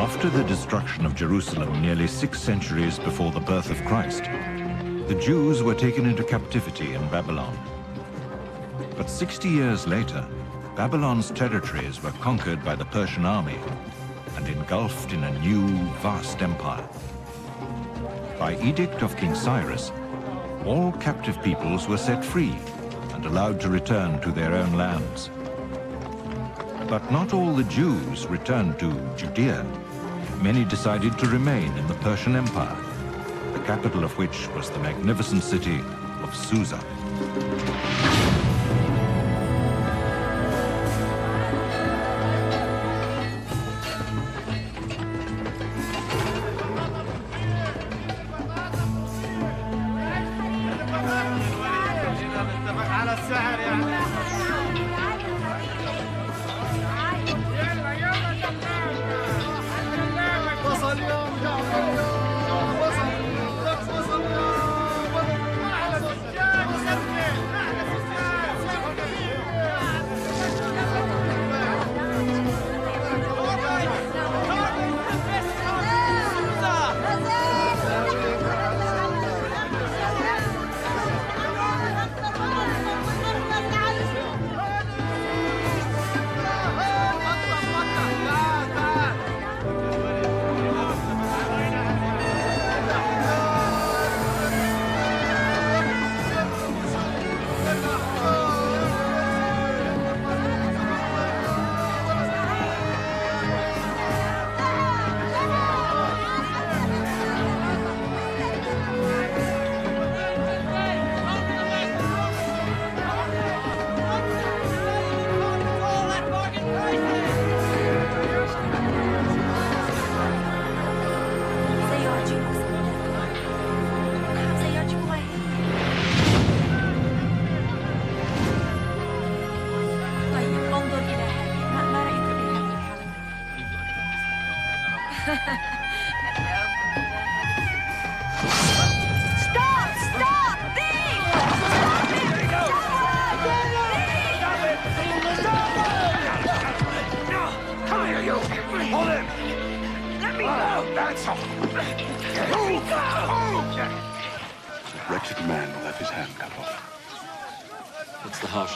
After the destruction of Jerusalem nearly 6 centuries before the birth of Christ, the Jews were taken into captivity in Babylon. But 60 years later, Babylon's territories were conquered by the Persian army and engulfed in a new, vast empire. By edict of King Cyrus, all captive peoples were set free and allowed to return to their own lands. But not all the Jews returned to Judea. Many decided to remain in the Persian Empire, the capital of which was the magnificent city of Susa.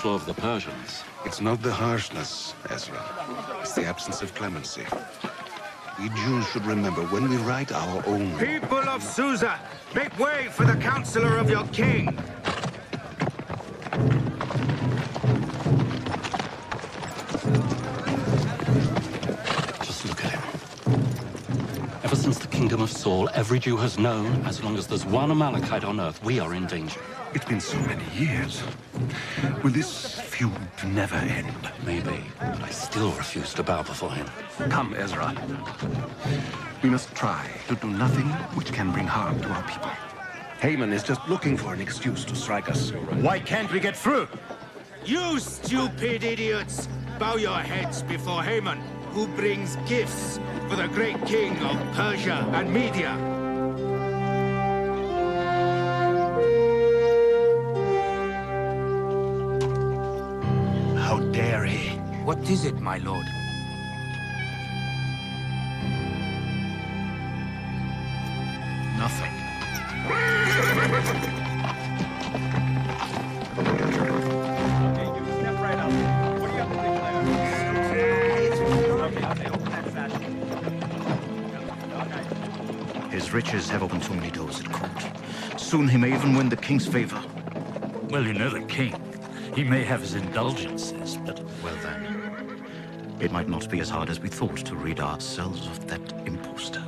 Of the Persians. It's not the harshness, Ezra. It's the absence of clemency. We Jews should remember when we write our own... People of Susa, make way for the counselor of your king! Just look at him. Ever since the kingdom of Saul, every Jew has known, as long as there's one Amalekite on earth, we are in danger. It's been so many years. Will this feud never end? Maybe, but I still refuse to bow before him. Come, Ezra. We must try to do nothing which can bring harm to our people. Haman is just looking for an excuse to strike us. Why can't we get through? You stupid idiots! Bow your heads before Haman, who brings gifts for the great king of Persia and Media. How dare he? What is it, my lord? Nothing. His riches have opened so many doors at court. Soon he may even win the king's favor. Well, you know the king. He may have his indulgences, but... Well then, it might not be as hard as we thought to rid ourselves of that imposter.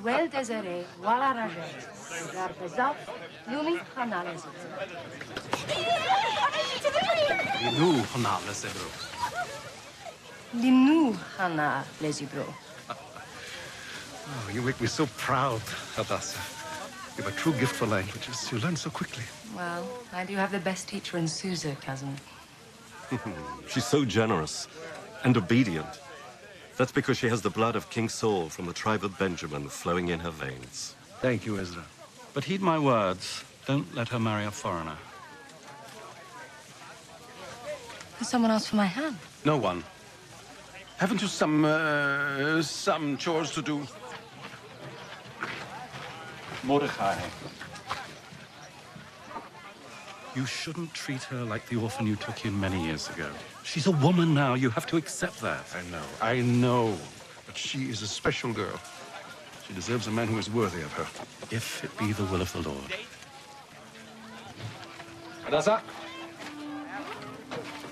Well, Desiree, voilà Rajet. Garbezaf, Lumi, Hanales. Limnu, Hana, Lesebro. Limnu, Hana, Lesibro. Oh, you make me so proud, Hadassah. You have a true gift for languages. You learn so quickly. Well, I do have the best teacher in Susa, cousin. She's so generous and obedient. That's because she has the blood of King Saul from the tribe of Benjamin flowing in her veins. Thank you, Ezra. But heed my words. Don't let her marry a foreigner. Can someone ask for my hand? No one. Haven't you some chores to do? Mordecai. You shouldn't treat her like the orphan you took in many years ago. She's a woman now. You have to accept that. I know. But she is a special girl. She deserves a man who is worthy of her. If it be the will of the Lord. Hadassah?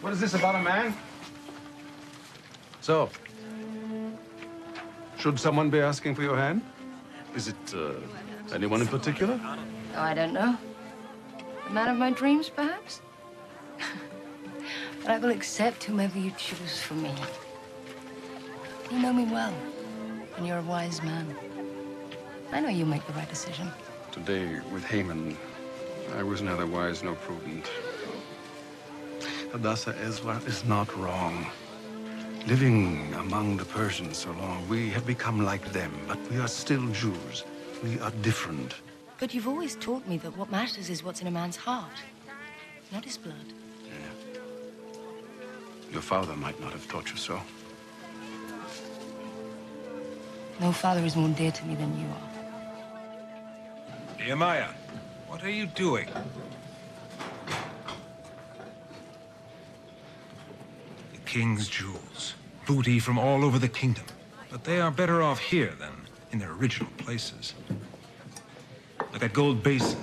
What is this about a man? So, should someone be asking for your hand? Is it anyone in particular? Oh, I don't know. The man of my dreams, perhaps? But I will accept whomever you choose for me. You know me well, and you're a wise man. I know you'll make the right decision. Today, with Haman, I was neither wise nor prudent. Hadassah Ezra is not wrong. Living among the Persians so long, we have become like them, but we are still Jews. We are different. But you've always taught me that what matters is what's in a man's heart, not his blood. Yeah. Your father might not have taught you so. No father is more dear to me than you are. Nehemiah, what are you doing? The king's jewels. Booty from all over the kingdom. But they are better off here than in their original places. Like that gold basin.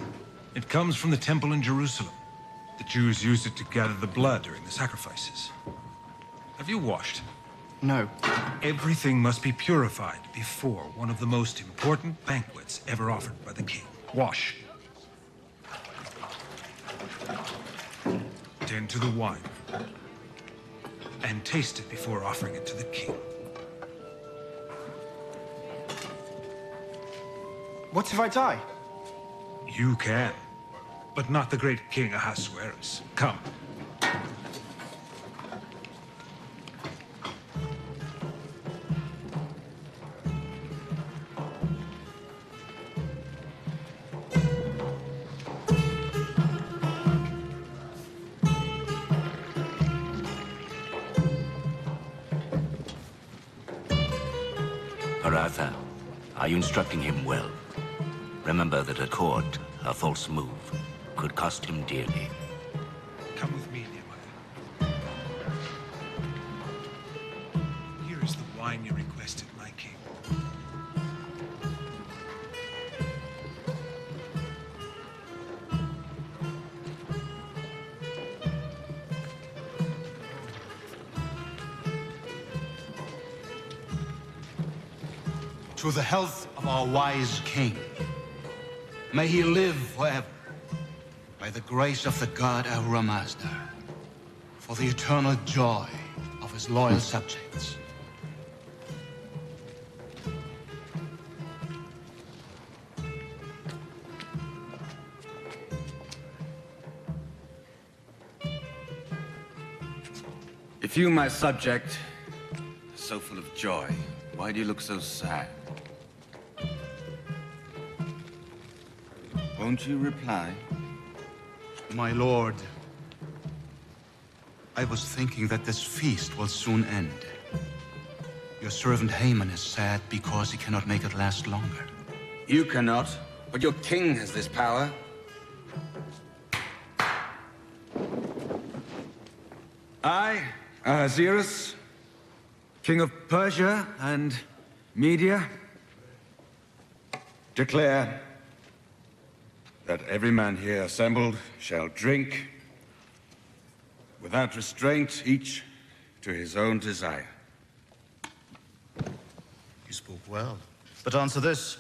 It comes from the temple in Jerusalem. The Jews used it to gather the blood during the sacrifices. Have you washed? No. Everything must be purified before one of the most important banquets ever offered by the king. Wash. Tend to the wine. And taste it before offering it to the king. What if I die? You can, but not the great King Ahasuerus. Come. Arthur, are you instructing him well? Remember that at court, a false move could cost him dearly. Come with me, Nehemiah. Here is the wine you requested, my king. To the health of our wise king. May he live forever. By the grace of the God our Master. For the eternal joy of his loyal subjects. If you, my subject, are so full of joy, why do you look so sad? Won't you reply? My lord, I was thinking that this feast will soon end. Your servant Haman is sad because he cannot make it last longer. You cannot, but your king has this power. I, Ahasuerus, king of Persia and Media, declare that every man here assembled shall drink without restraint, each to his own desire. You spoke well. But answer this.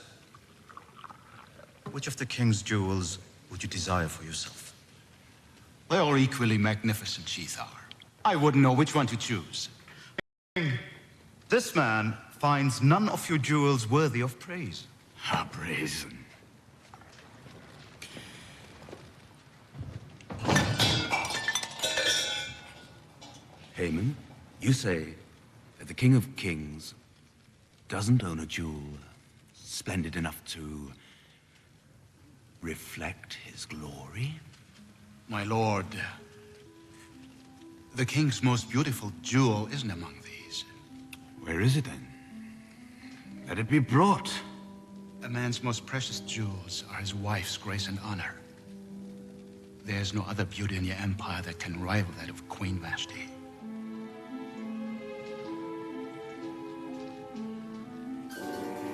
Which of the king's jewels would you desire for yourself? They're all equally magnificent, Shethar. I wouldn't know which one to choose. This man finds none of your jewels worthy of praise. How brazen. Haman, you say that the King of Kings doesn't own a jewel splendid enough to reflect his glory? My lord, The king's most beautiful jewel isn't among these. Where is it then? Let it be brought. A man's most precious jewels are his wife's grace and honor. There's no other beauty in your empire that can rival that of Queen Vashti.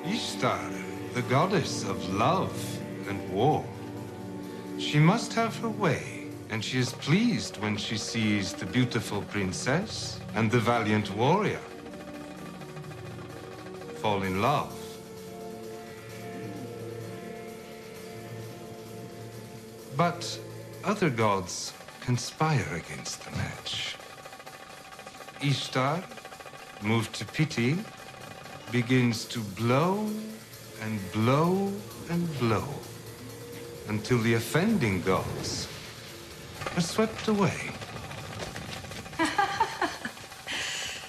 Ishtar, the goddess of love and war. She must have her way, and she is pleased when she sees the beautiful princess and the valiant warrior fall in love. But other gods conspire against the match. Ishtar, moved to pity, begins to blow and blow and blow until the offending gods are swept away.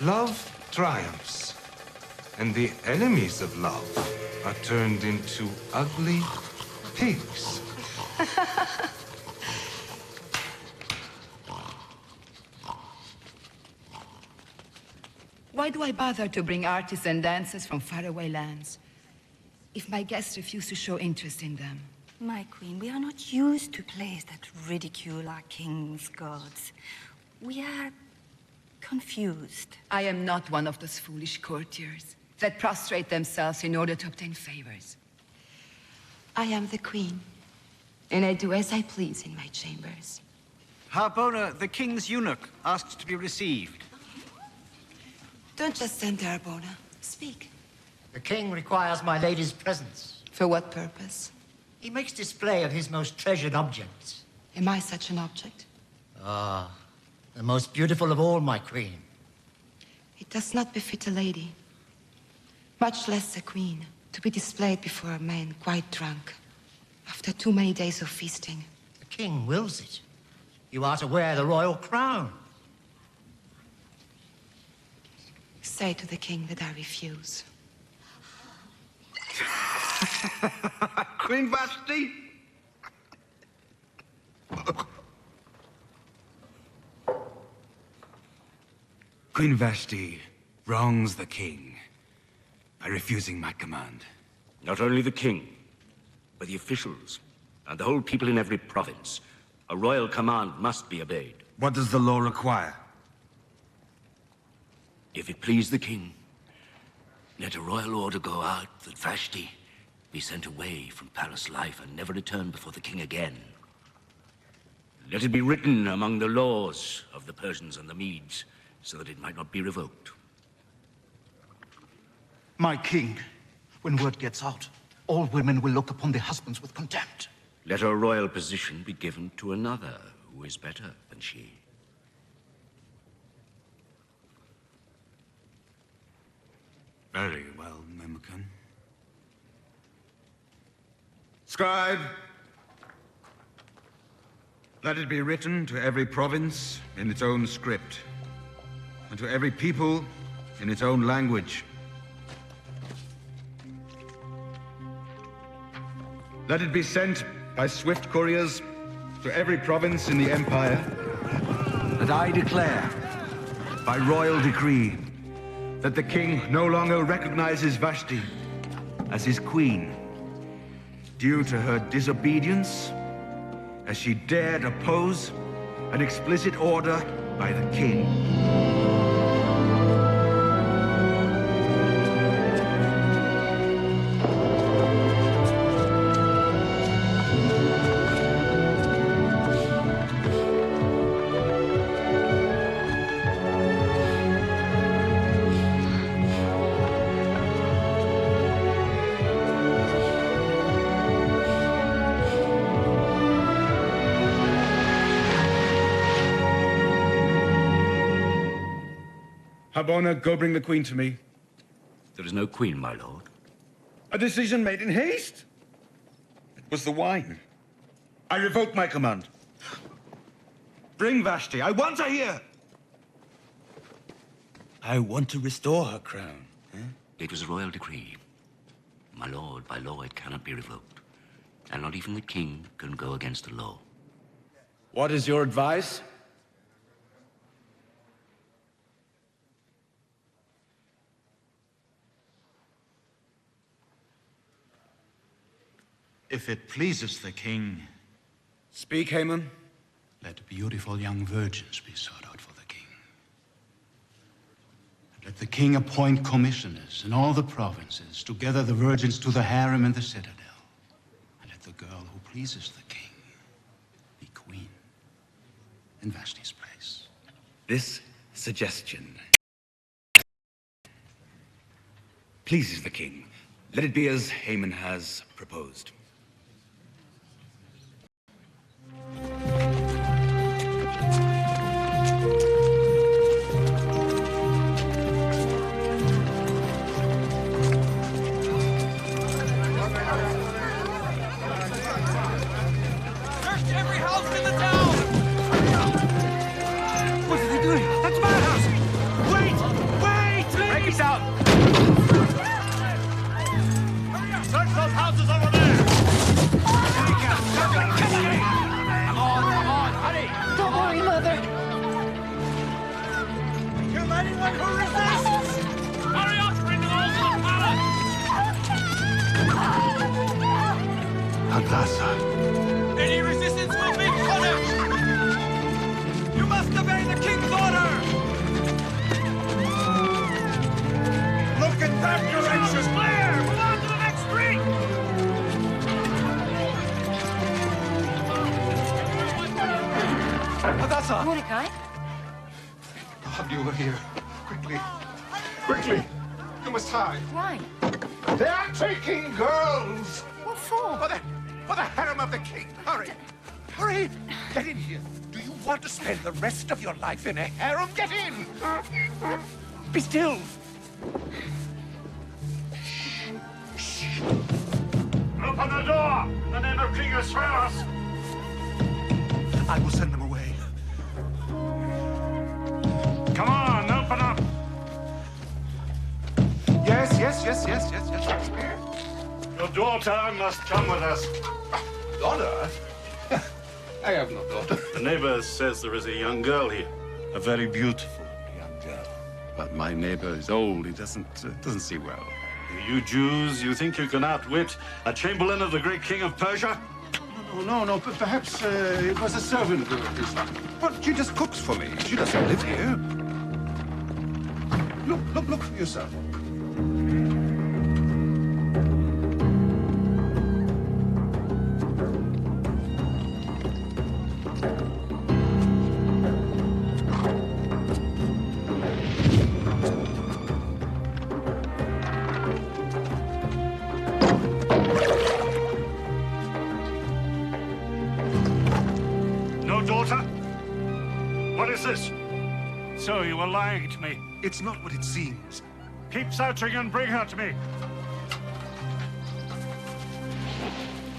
Love triumphs, and the enemies of love are turned into ugly pigs. Why do I bother to bring artists and dancers from faraway lands if my guests refuse to show interest in them? My queen, we are not used to plays that ridicule our king's gods. We are confused. I am not one of those foolish courtiers that prostrate themselves in order to obtain favors. I am the queen, and I do as I please in my chambers. Harbona, the king's eunuch, asks to be received. Don't just stand there, Arbona. Speak. The king requires my lady's presence. For what purpose? He makes display of his most treasured objects. Am I such an object? Ah, the most beautiful of all, my queen. It does not befit a lady, much less a queen, to be displayed before a man quite drunk, after too many days of feasting. The king wills it. You are to wear the royal crown. Say to the king that I refuse. Queen Vashti? Queen Vashti wrongs the king by refusing my command. Not only the king, but the officials and the whole people in every province. A royal command must be obeyed. What does the law require? If it please the king, let a royal order go out that Vashti be sent away from palace life and never return before the king again. Let it be written among the laws of the Persians and the Medes, so that it might not be revoked. My king, when word gets out, all women will look upon their husbands with contempt. Let a royal position be given to another who is better than she. Very well, Memucan. Scribe, let it be written to every province in its own script, and to every people in its own language. Let it be sent by swift couriers to every province in the Empire, that I declare, by royal decree, that the king no longer recognizes Vashti as his queen, due to her disobedience, as she dared oppose an explicit order by the king. Harbona, go bring the queen to me. There is no queen, my lord. A decision made in haste. It was the wine. I revoke my command. Bring Vashti. I want her here. I want to restore her crown. It was a royal decree. My lord, by law it cannot be revoked. And not even the king can go against the law. What is your advice? If it pleases the king, Speak, Haman. let beautiful young virgins be sought out for the king. And let the king appoint commissioners in all the provinces to gather the virgins to the harem in the citadel. And let the girl who pleases the king be queen in Vashti's place. This suggestion pleases the king. Let it be as Haman has proposed. Any resistance will be punished! You must obey the king's order! Look in that direction! Clear! Move on to the next street! Hadassah! Mordecai? God, you were here. Quickly. Quickly! You must hide. Why? They are taking girls! What for? For the harem of the king. Hurry! Hurry! Get in here. Do you want to spend the rest of your life in a harem? Get in! Be still! Open the door! In the name of King Ahasuerus! I will send them away. Come on, open up! Yes. Your daughter must come with us. Daughter? I have no daughter. The neighbor says there is a young girl here. A very beautiful young girl. But my neighbor is old. He doesn't see well. You Jews, you think you can outwit a chamberlain of the great king of Persia? No. But perhaps it was a servant girl. But she just cooks for me. She doesn't live here. Look for yourself. No daughter? What is this? So you were lying to me. It's not what it seems. Keep searching and bring her to me.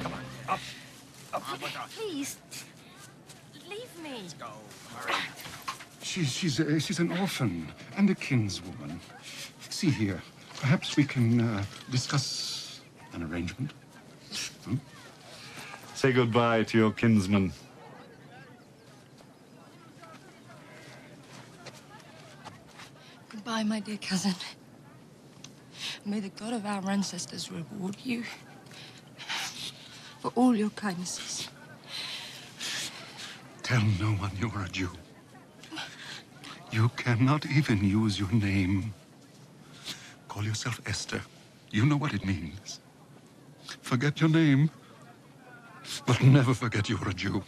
Come on, up. Please, leave me. Let's go. She's an orphan and a kinswoman. See here, perhaps we can discuss an arrangement. Say goodbye to your kinsman. Goodbye, my dear cousin. May the God of our ancestors reward you for all your kindnesses. Tell no one you are a Jew. You cannot even use your name. Call yourself Esther. You know what it means. Forget your name, but never forget you're a Jew.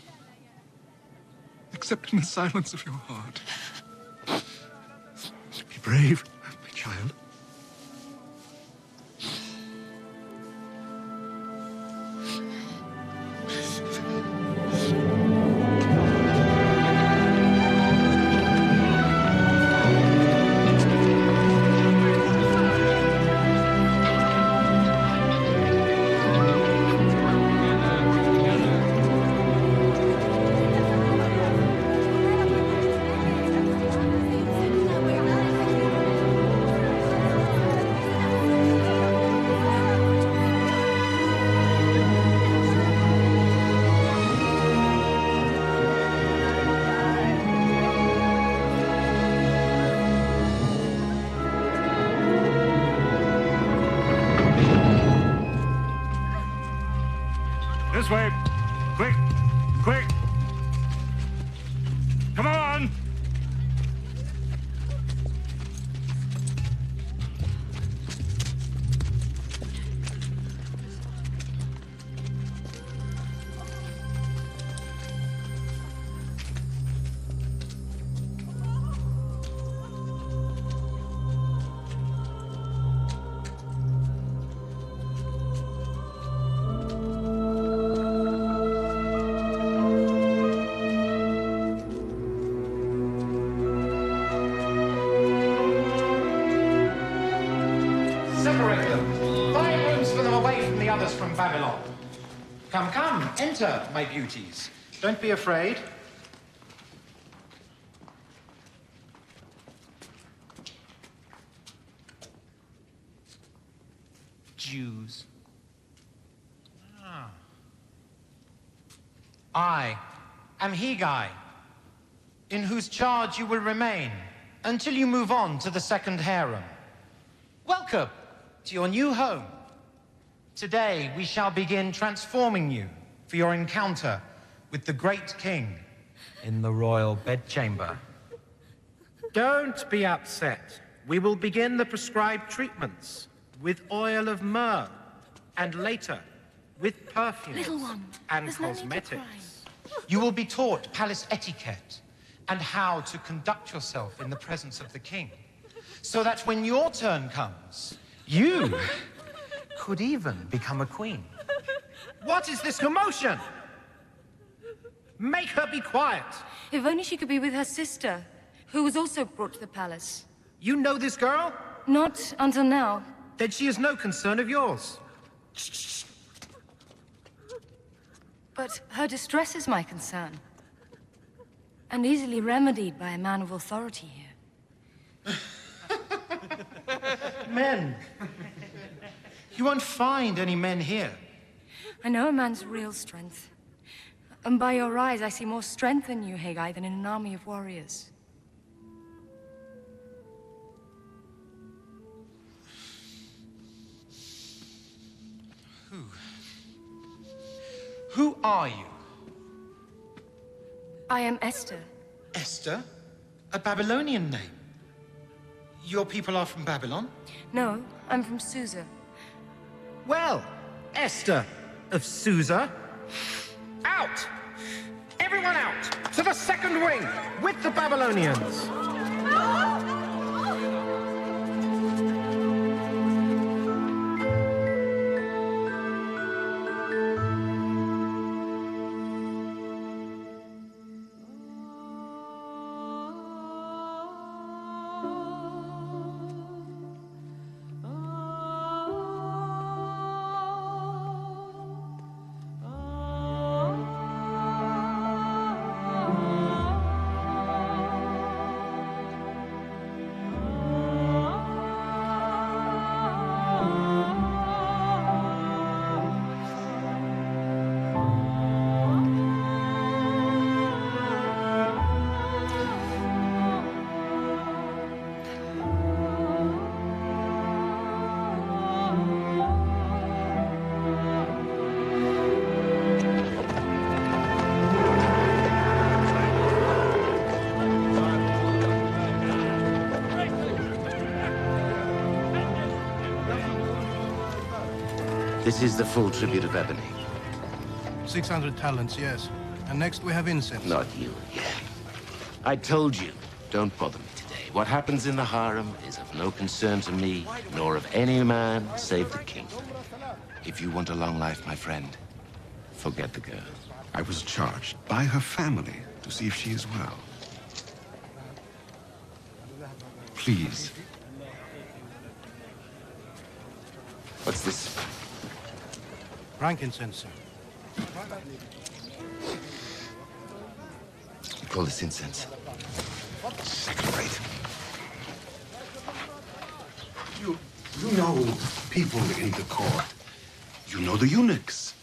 Except in the silence of your heart. Be brave, my child. This way. Quick. Quick. Come on. Separate them. 5 rooms for them away from the others from Babylon. Come, come, enter, my beauties. Don't be afraid. Jews. I am Hegai, in whose charge you will remain until you move on to the second harem. Welcome to your new home. Today, we shall begin transforming you for your encounter with the great king in the royal bedchamber. Don't be upset. We will begin the prescribed treatments with oil of myrrh, and later with perfumes Little one, and there's no need to cosmetics. You will be taught palace etiquette and how to conduct yourself in the presence of the king, so that when your turn comes, you could even become a queen. What is this commotion? Make her be quiet. If only she could be with her sister, who was also brought to the palace. You know this girl? Not until now. Then she is no concern of yours. But her distress is my concern. And easily remedied by a man of authority here. Men. You won't find any men here. I know a man's real strength. And by your eyes, I see more strength in you, Hegai, than in an army of warriors. Who are you? I am Esther. Esther? A Babylonian name. Your people are from Babylon? No, I'm from Susa. Well, Esther of Susa, out! Everyone out! To the second wing, with the Babylonians! This is the full tribute of ebony. 600 talents, yes. And next we have incense. Not you again. I told you, don't bother me today. What happens in the harem is of no concern to me, nor of any man save the king. If you want a long life, my friend, forget the girl. I was charged by her family to see if she is well. Please. What's this? Frankincense, sir. You call this incense? Second rate. You know people in the court. You know the eunuchs.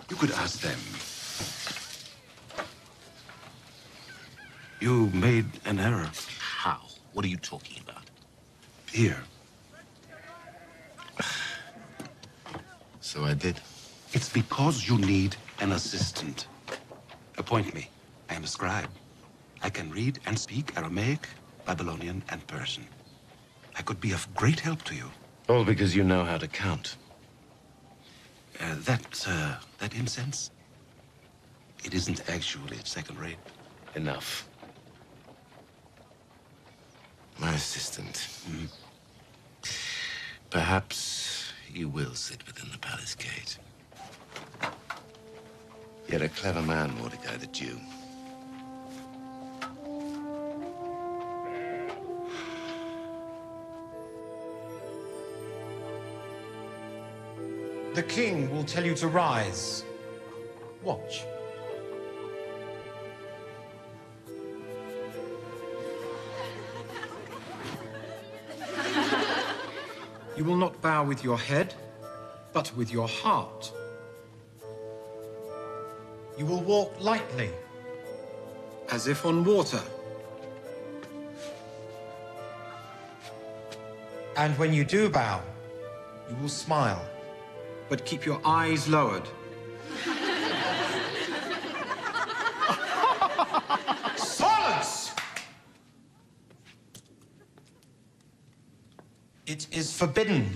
You could ask them. You made an error. How? What are you talking about? Here. So I did. It's because you need an assistant. Appoint me. I am a scribe. I can read and speak Aramaic, Babylonian, and Persian. I could be of great help to you. All because you know how to count. That incense, it isn't actually second rate. Enough. My assistant. Perhaps you will sit within the palace gate. You're a clever man, Mordecai the Jew. The king will tell you to rise. Watch. You will not bow with your head, but with your heart. You will walk lightly, as if on water. And when you do bow, you will smile, but keep your eyes lowered. Silence! It is forbidden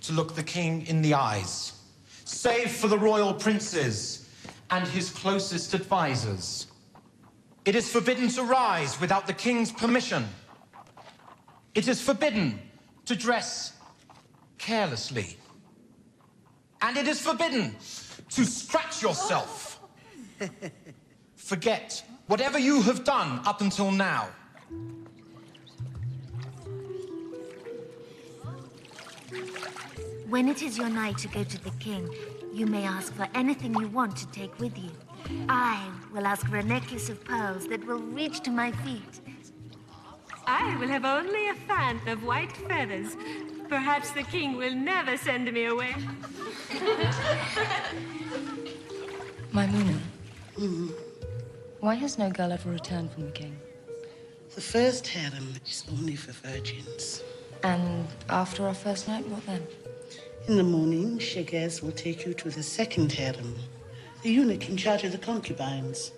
to look the king in the eyes, save for the royal princes and his closest advisors. It is forbidden to rise without the king's permission. It is forbidden to dress carelessly. And it is forbidden to scratch yourself. Forget whatever you have done up until now. When it is your night to go to the king, you may ask for anything you want to take with you. I will ask for a necklace of pearls that will reach to my feet. I will have only a fan of white feathers. Perhaps the king will never send me away. Maimuna, why has no girl ever returned from the king? The first harem is only for virgins. And after our first night, what then? In the morning, Shagaz will take you to the second harem, the eunuch in charge of the concubines.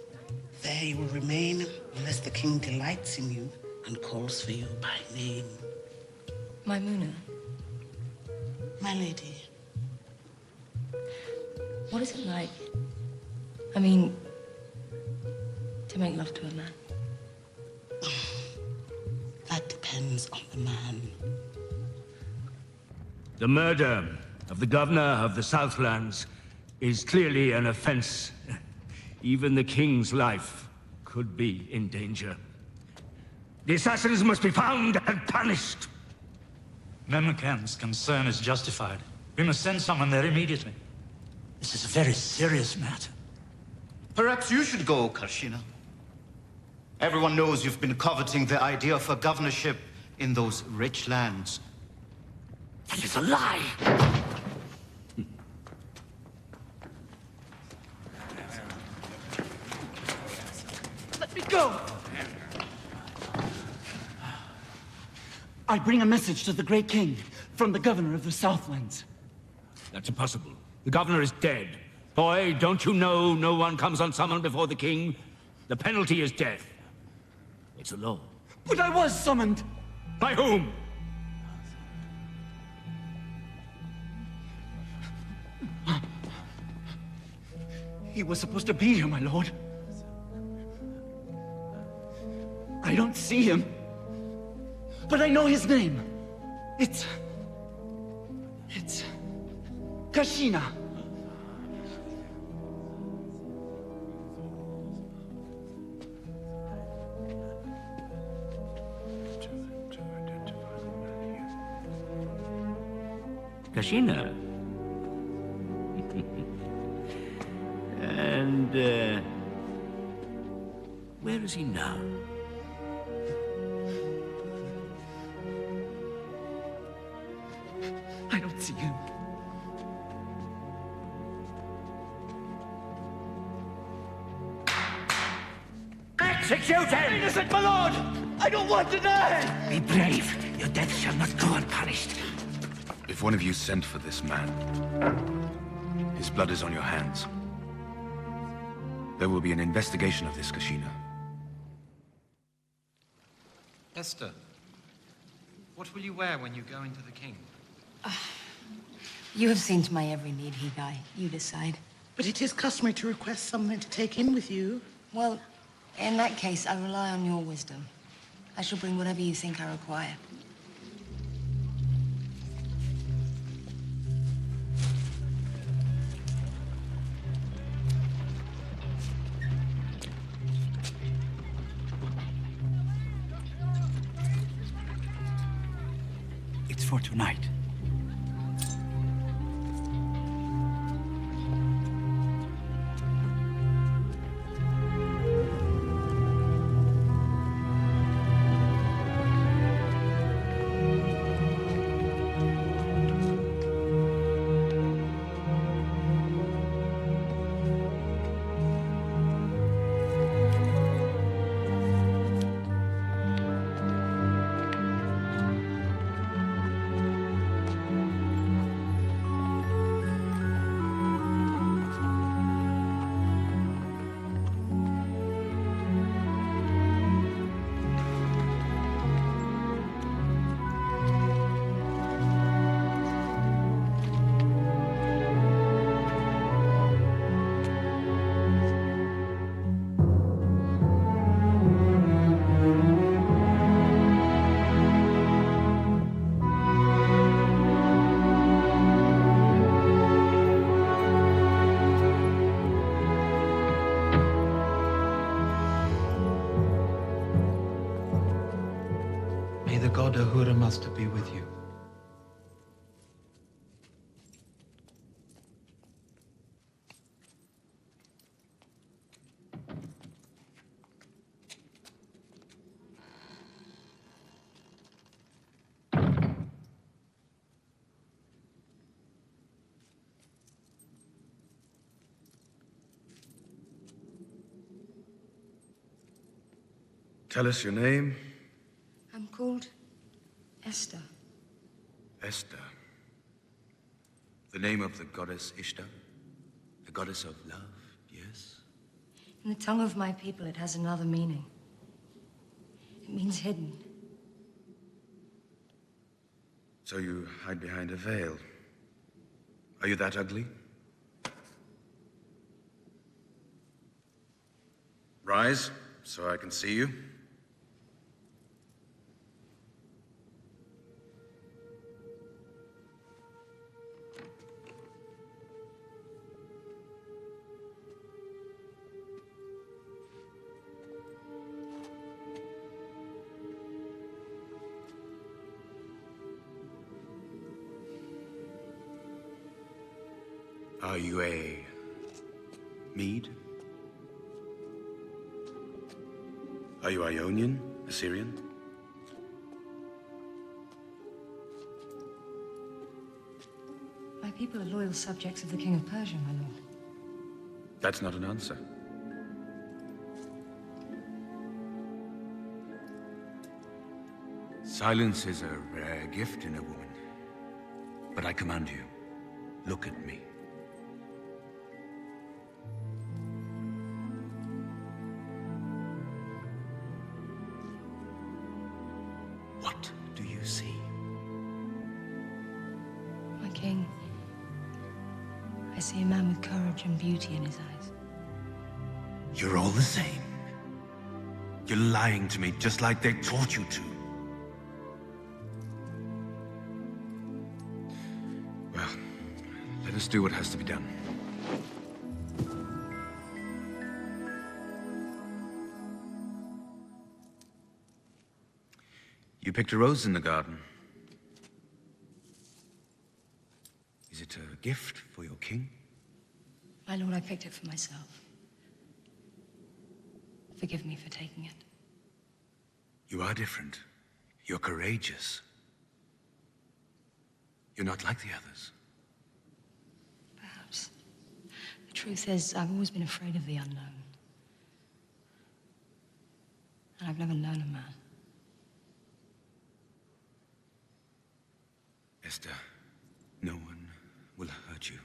There you will remain unless the king delights in you and calls for you by name. Maimuna, my lady. what is it like? I mean, to make love to a man. That depends on the man. The murder of the governor of the Southlands is clearly an offense. Even the king's life could be in danger. The assassins must be found and punished. Memucan's concern is justified. We must send someone there immediately. This is a very serious matter. Perhaps you should go, Karshina. Everyone knows you've been coveting the idea of a governorship in those rich lands. That is a lie! Let me go! I bring a message to the great king from the governor of the Southlands. That's impossible. The governor is dead. Boy, don't you know no one comes unsummoned before the king? The penalty is death. It's the law. But I was summoned! By whom? He was supposed to be here, my lord. I don't see him. But I know his name. It's Kashina. Kashina? And, where is he now? I don't see him. Execute him! Innocent, my lord! I don't want to die! Be brave. Your death shall not go unpunished. If one of you sent for this man, His blood is on your hands. There will be an investigation of this, Kashina. Esther, what will you wear when you go into the king? You have seen to my every need, Higai. You decide. But it is customary to request someone to take in with you. Well, in that case, I rely on your wisdom. I shall bring whatever you think I require. It's for tonight. May the god Ahura Mazda be with you. Tell us your name. I'm called Esther. Esther. The name of the goddess Ishtar? The goddess of love, yes? In the tongue of my people, it has another meaning. It means hidden. So you hide behind a veil. Are you that ugly? Rise, so I can see you. Are you a Mede? Are you Ionian? Assyrian? My people are loyal subjects of the King of Persia, my lord. That's not an answer. Silence is a rare gift in a woman. But I command you, look at me. What do you see? My king, I see a man with courage and beauty in his eyes. You're all the same. You're lying to me just like they taught you to. Well, let us do what has to be done. You picked a rose in the garden. Is it a gift for your king? My lord, I picked it for myself. Forgive me for taking it. You are different. You're courageous. You're not like the others. Perhaps. The truth is, I've always been afraid of the unknown. And I've never known a man. Esther, no one will hurt you.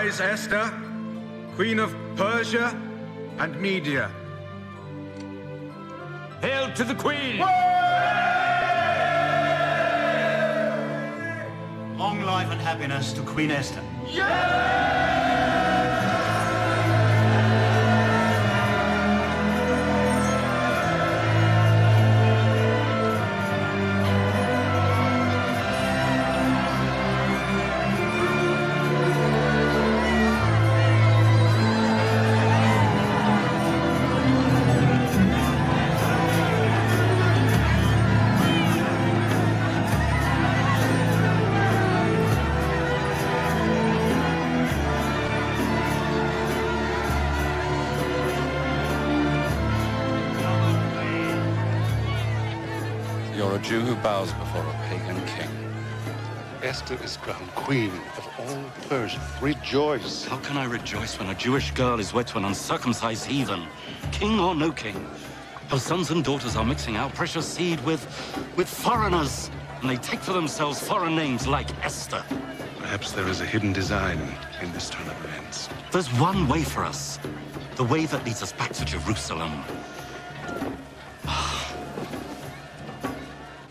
wise Esther, Queen of Persia and Media. Hail to the Queen! Long life and happiness to Queen Esther. You're a Jew who bows before a pagan king. Esther is crowned queen of all Persia. Rejoice. How can I rejoice when a Jewish girl is wed to an uncircumcised heathen? King or no king? Our sons and daughters are mixing our precious seed with foreigners. And they take for themselves foreign names like Esther. Perhaps there is a hidden design in this turn of events. There's one way for us. The way that leads us back to Jerusalem.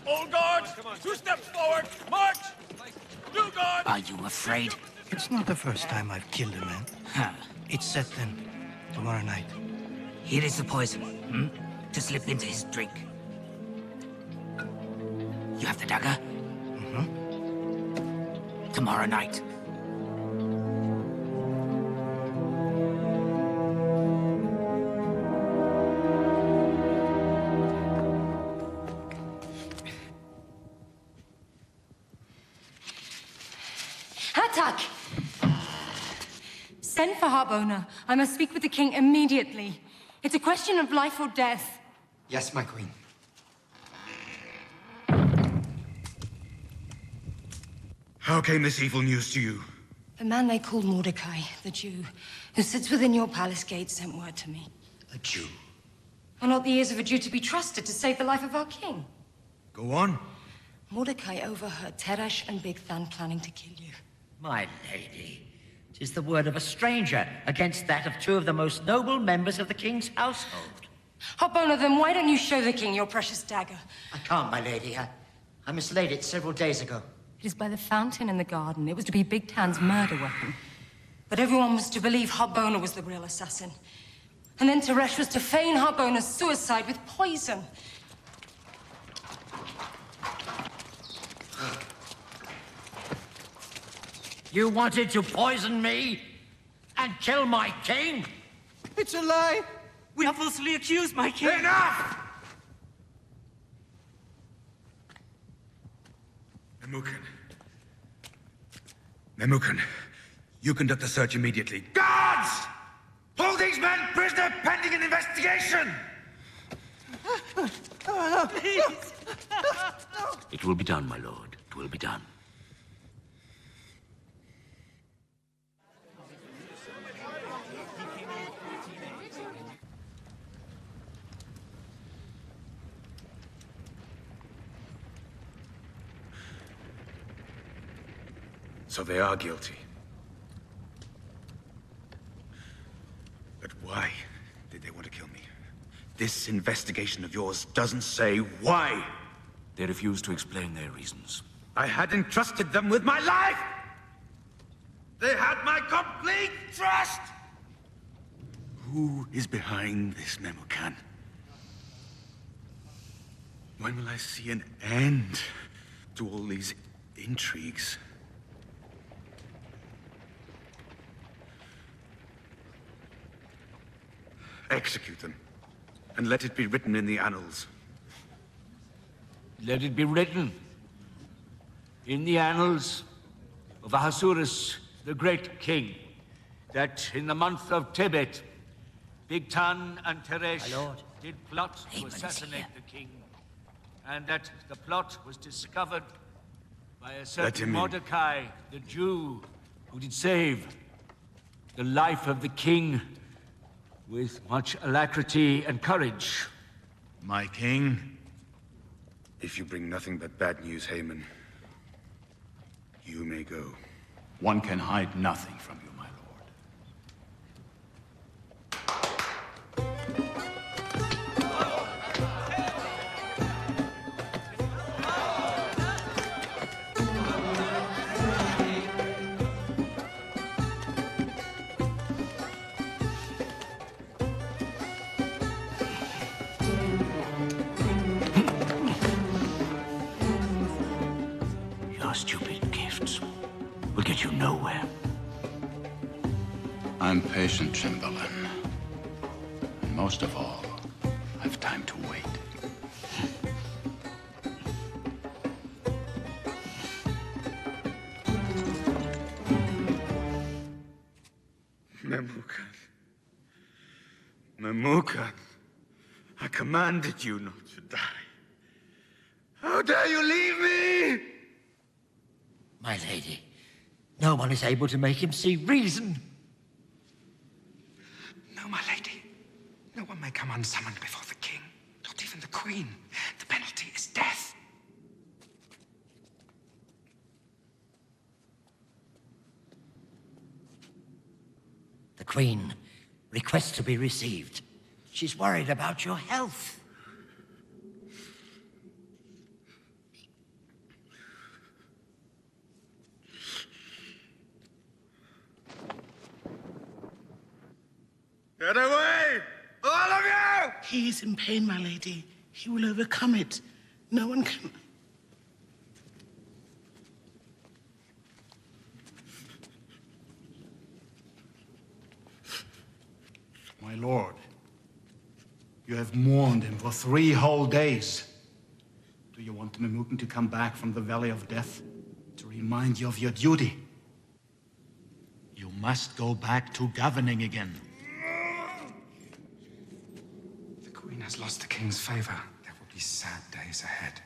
All guards, 2 steps forward. March! New guard! Are you afraid? It's not the first time I've killed a man. Huh. It's set then, tomorrow night. Here is the poison, to slip into his drink. You have the dagger? Tomorrow night. Attack! Send for Harbona. I must speak with the king immediately. It's a question of life or death. Yes, my queen. How came this evil news to you? The man they call Mordecai, the Jew, who sits within your palace gates, sent word to me. A Jew? Are not the ears of a Jew to be trusted to save the life of our king? Go on. Mordecai overheard Teresh and Bigthan planning to kill you. My lady, 'tis the word of a stranger against that of 2 of the most noble members of the king's household. Harbona, then why don't you show the king your precious dagger? I can't, my lady. I mislaid it several days ago. It is by the fountain in the garden. It was to be Bigtan's murder weapon. But everyone was to believe Harbona was the real assassin. And then Teresh was to feign Harbona's suicide with poison. You wanted to poison me and kill my king? It's a lie! We are falsely accused, my king! Enough! Memucan, you conduct a search immediately. Guards! Hold these men prisoner pending an investigation! Please! It will be done, my lord. It will be done. So they are guilty. But why did they want to kill me? This investigation of yours doesn't say why. They refuse to explain their reasons. I had entrusted them with my life! They had my complete trust! Who is behind this Memucan? When will I see an end to all these intrigues? Execute them, and let it be written in the annals. Let it be written in the annals of Ahasuerus, the great king, that in the month of Tebet, Bigtan and Teresh did plot to assassinate the king, and that the plot was discovered by a certain Mordecai, the Jew, who did save the life of the king with much alacrity and courage. My king, if you bring nothing but bad news, Haman, you may go. One can hide nothing from you, my lord. your stupid gifts will get you nowhere. I'm patient, Chamberlain. And most of all, I've time to wait. Memucan. Memucan. I commanded you not to die. How dare you leave me? My lady, no one is able to make him see reason. No, my lady. No one may come unsummoned before the king. Not even the queen. The penalty is death. The Queen requests to be received. She's worried about your health. Get away! All of you! He is in pain, my lady. He will overcome it. No one can... My lord, you have mourned him for 3 whole days. Do you want Memucan to come back from the Valley of Death to remind you of your duty? You must go back to governing again. The queen has lost the king's favor. There will be sad days ahead.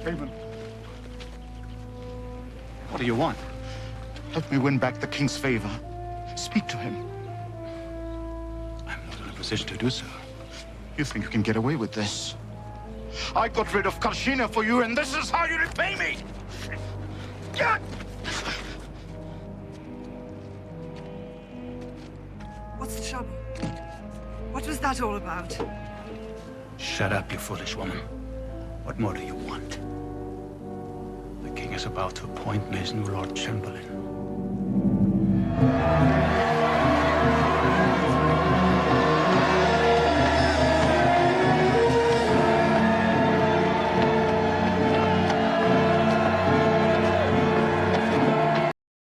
Haven. What do you want? Help me win back the king's favor. Speak to him. I'm not in a position to do so. You think you can get away with this? I got rid of Karshina for you, and this is how you repay me! What's the trouble? What was that all about? Shut up, you foolish woman. What more do you want? The king is about to appoint me as new Lord Chamberlain.